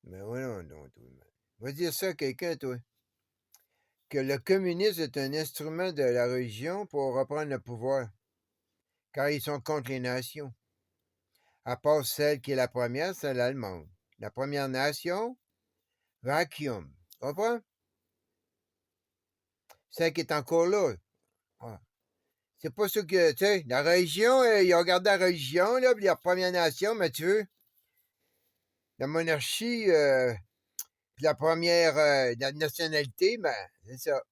Mais voyons donc, toi, man. Va dire ça à quelqu'un, toi, que le communisme est un instrument de la religion pour reprendre le pouvoir, car ils sont contre les nations. À part celle qui est la première, c'est l'Allemande. La première nation, vacuum. Tu comprends? Celle qui est encore là. Ouais. C'est pas ça que, tu sais, la religion, ils ont regardé la religion, là, puis la première nation, mais tu veux, la monarchie, puis la première la nationalité, ben, c'est ça.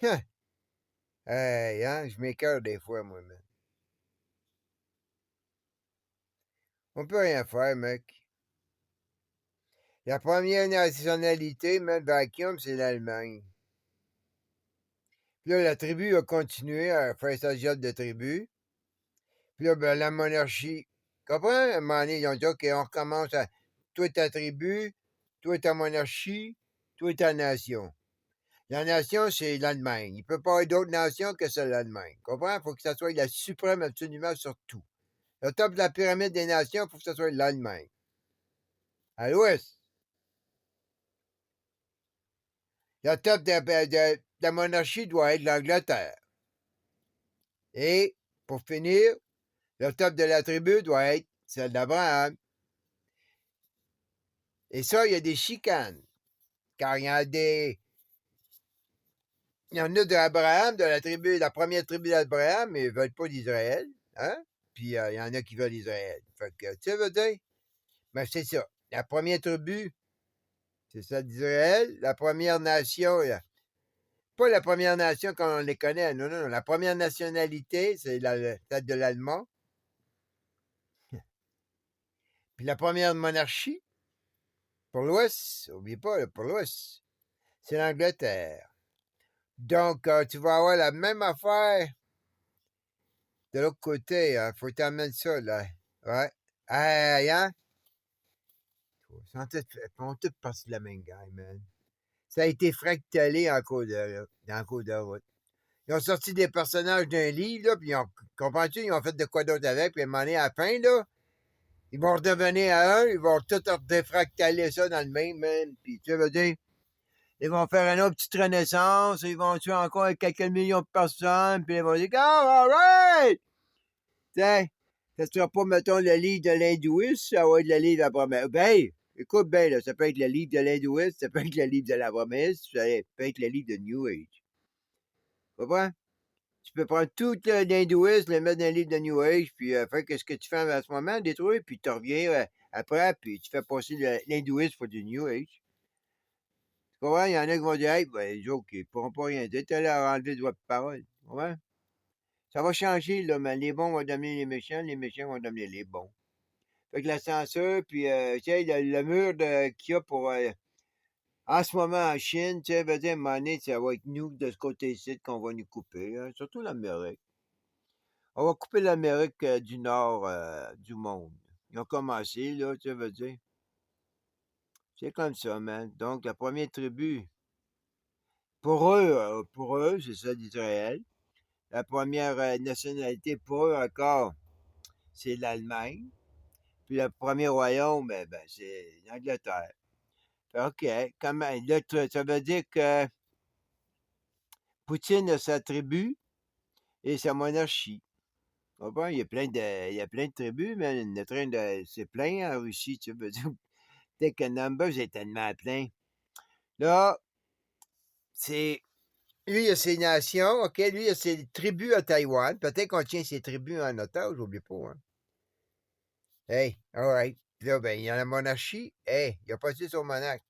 Hein. Hey, hein, je m'écoeure des fois, moi, man. On peut rien faire, mec. La première nationalité, même vacuum, c'est l'Allemagne. Puis là, la tribu a continué à faire sa job de tribu. Puis là, ben, la monarchie. Comprends? À un moment donné, ils ont dit, OK, on recommence à. Toi, ta tribu, toi, ta monarchie, toi, ta nation. La nation, c'est l'Allemagne. Il ne peut pas y avoir d'autres nations que c'est l'Allemagne. Comprends? Il faut que ça soit la suprême absolument sur tout. Le top de la pyramide des nations, il faut que ça soit l'Allemagne. À l'ouest. Le top de la monarchie doit être l'Angleterre. Et, pour finir, le top de la tribu doit être celle d'Abraham. Et ça, il y a des chicanes. Car il y a des. Il y en a d'Abraham, de la première tribu d'Abraham, mais ils ne veulent pas d'Israël. Hein? Puis il y en a qui veulent Israël. Fait que, tu sais, veux dire? Mais c'est ça. La première tribu, c'est celle d'Israël. La première nation, pas la première nation comme on les connaît. Non, non, non. La première nationalité, c'est celle de l'Allemand. Puis la première monarchie, pour l'Ouest, n'oubliez pas, là, pour l'Ouest, c'est l'Angleterre. Donc, tu vas avoir la même affaire de l'autre côté. Hein. Faut t'amener ça, là. Ouais. Hey, hein? Ils font tous partie de la même gang, man. Ça a été fractalé en cours de route. Ils ont sorti des personnages d'un livre, là, puis comprends-tu, ils ont fait de quoi d'autre avec, puis à un moment donné, à la fin, là, ils vont redevenir à un, ils vont tout défractaler ça dans le même, man. Puis, tu veux dire, ils vont faire une autre petite renaissance, ils vont tuer encore quelques millions de personnes, puis ils vont dire, oh, alright! Tiens, ça sera pas, mettons, le livre de l'hindouisme, ça va être le livre de la promesse. Ben, écoute bien, là, ça peut être le livre de l'hindouisme, ça peut être le livre de la promesse, ça peut être le livre de New Age. Tu comprends? Tu peux prendre tout l'hindouisme, le mettre dans le livre de New Age, puis faire ce que tu fais en ce moment, détruire, puis tu reviens après, puis tu fais passer l'hindouisme pour du New Age. Tu comprends? Il y en a qui vont dire, hey, ben, les autres, ils pourront pas rien dire, t'as l'air enlever le droit de parole. Tu comprends? Ça va changer, là, mais les bons vont devenir les méchants vont devenir les bons. Fait que la censure, puis, tu sais, le mur qu'il y a pour. En ce moment, en Chine, tu sais, veut dire, à un moment donné, ça va être nous, de ce côté-ci, qu'on va nous couper, hein, surtout l'Amérique. On va couper l'Amérique du Nord du monde. Ils ont commencé, là, tu sais, veut dire. C'est comme ça, man. Donc, la première tribu, pour eux, c'est ça d'Israël. La première nationalité pour eux encore, c'est l'Allemagne. Puis le premier royaume, c'est l'Angleterre. OK. Comment, là, ça veut dire que Poutine a sa tribu et sa monarchie. Bon, il y a plein de tribus, mais c'est plein en Russie, tu veux dire. Dès que Numbers est tellement plein. Là, c'est. Lui, il a ses nations, OK? Lui, il a ses tribus à Taïwan. Peut-être qu'on tient ses tribus en otage, n'oublie pas, hein? Hey, alright. Puis là, ben, il y a la monarchie. Hey, il a passé son monarque.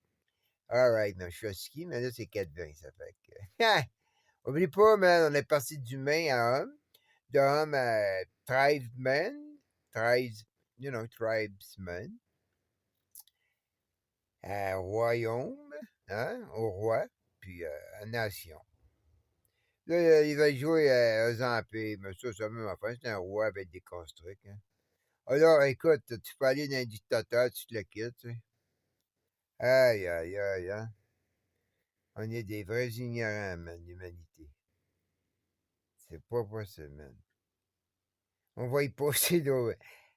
Alright, mais je suis à ski, mais là, c'est 4-20, ça fait que. Oublie pas, man, on est passé d'humain à homme, de homme à tribesman, tribesman, à royaume, hein, au roi, puis à nation. Là, il va jouer aux empires, mais ça, c'est la même affaire, c'est un roi avec des constructs, hein. Alors, écoute, tu peux aller dans un dictateur, tu te le quittes, tu sais. Aïe, aïe, aïe, hein. On est des vrais ignorants, man, l'humanité. C'est pas possible, man. On va y passer, là.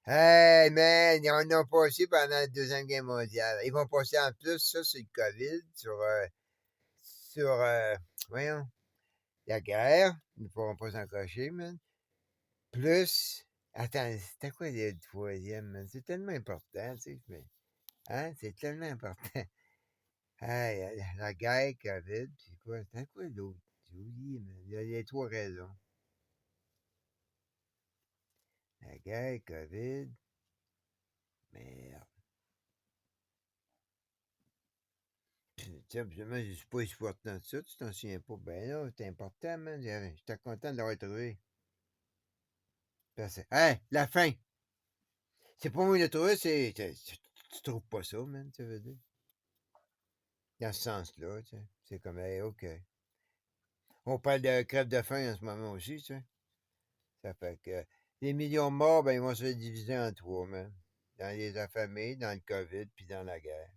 Hey, man, ils en ont passé pendant la Deuxième Guerre mondiale. Ils vont passer en plus ça sur le COVID, sur voyons, la guerre. Ils ne pourront pas s'en cacher, man. Plus, attends, c'était quoi le troisième, man? C'est tellement important, tu sais, mais, hein? C'est tellement important. Hey, la guerre, COVID, c'est quoi? C'était quoi l'autre? J'ai oublié, man. Il y a trois raisons. La guerre, COVID, merde. Tiens, moi, je suis pas si important de ça, tu t'en souviens pas. Ben là, c'est important, man. J'étais content de l'avoir trouvé. Hey, la fin! C'est pas moi qui l'ai trouvé, tu trouves pas ça, man, ça veut dire. Dans ce sens-là, tu sais. C'est comme, hey, OK. On parle de crève de faim en ce moment aussi, tu sais. Ça fait que les millions de morts, ben, ils vont se diviser en trois, man. Dans les affamés, dans le COVID, puis dans la guerre.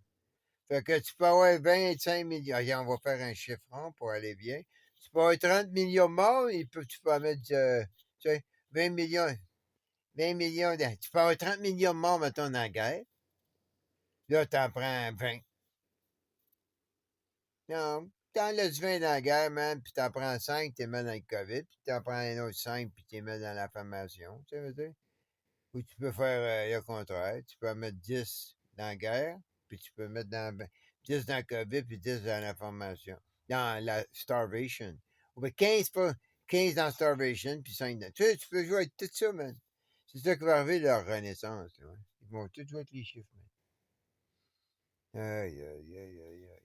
Fait que tu peux avoir 25 millions. Regarde, on va faire un chiffron pour aller bien. Tu peux avoir 30 millions de morts, tu peux en mettre, tu sais, 20 millions. 20 millions tu peux avoir 30 millions de morts, mettons, dans la guerre. Là, t'en prends 20. Non, t'en laisses 20 dans la guerre, man, puis t'en prends 5, t'es mets dans le COVID, puis t'en prends un autre 5, puis t'es mets dans l'affirmation. Tu sais, veux dire? Ou tu peux faire le contraire. Tu peux en mettre 10 dans la guerre, puis tu peux mettre 10 dans le COVID, puis 10 dans la formation. Dans la starvation. Ou bien 15, pas, 15 dans starvation, puis 5 dans. Tu peux jouer avec tout ça, man. C'est ça qui va arriver leur renaissance. Là, ouais. Ils vont tous jouer avec les chiffres, man. Aïe, aïe, aïe, aïe, aïe.